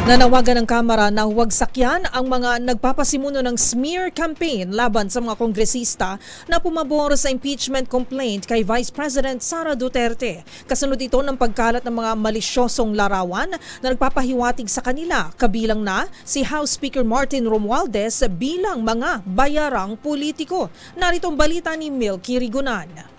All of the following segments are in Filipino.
Nanawagan ng Kamara na huwag sakyan ang mga nagpapasimuno ng smear campaign laban sa mga kongresista na pumabor sa impeachment complaint kay Vice President Sara Duterte. Kasunod ito ng pagkalat ng mga malisyosong larawan na nagpapahiwatig sa kanila, kabilang na si House Speaker Martin Romualdez bilang mga bayarang politiko. Narito ang balita ni Milky Rigunan.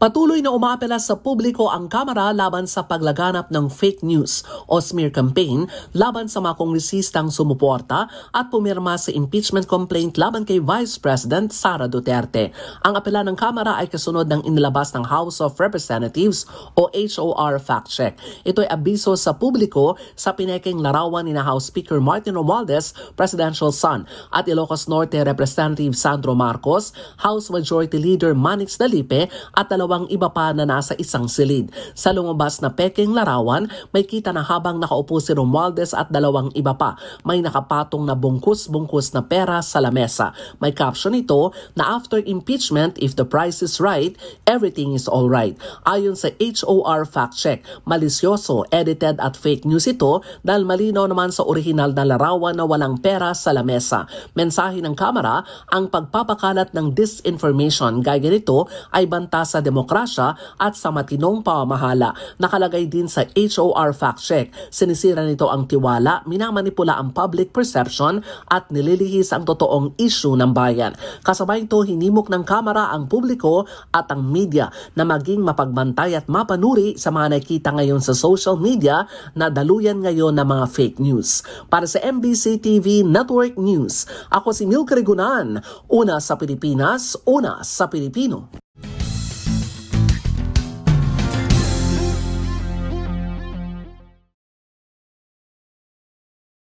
Patuloy na umaapela sa publiko ang Kamara laban sa paglaganap ng fake news o smear campaign laban sa mga kongresistang sumuporta at pumirma sa impeachment complaint laban kay Vice President Sara Duterte. Ang apela ng Kamara ay kasunod ng inilabas ng House of Representatives o HOR fact-check. Ito ay abiso sa publiko sa pinekeng larawan ni House Speaker Martin Romualdez, presidential son, at Ilocos Norte Representative Sandro Marcos, House Majority Leader Manix Dalipe at dalawang iba pa na nasa isang silid. Sa lumabas na peking larawan, may kita na habang nakaupo si Romualdez at dalawang iba pa, may nakapatong na bungkus-bungkus na pera sa lamesa. May caption ito na after impeachment, if the price is right, everything is all right. Ayon sa HOR fact-check, malisyoso, edited at fake news ito dahil malinaw naman sa orihinal na larawan na walang pera sa lamesa. Mensahe ng Kamara, ang pagpapakalat ng disinformation gaya nito ay banta sa demokrasya at sa matinong pamamahala. Nakalagay din sa HOR fact-check, sinisira nito ang tiwala, minamanipula ang public perception at nililihis ang totoong issue ng bayan. Kasabay ito, hinimok ng Kamara ang publiko at ang media na maging mapagbantay at mapanuri sa mga nakita ngayon sa social media na daluyan ngayon ng mga fake news. Para sa MBC TV Network News, ako si Milky Rigunan, una sa Pilipinas, una sa Pilipino.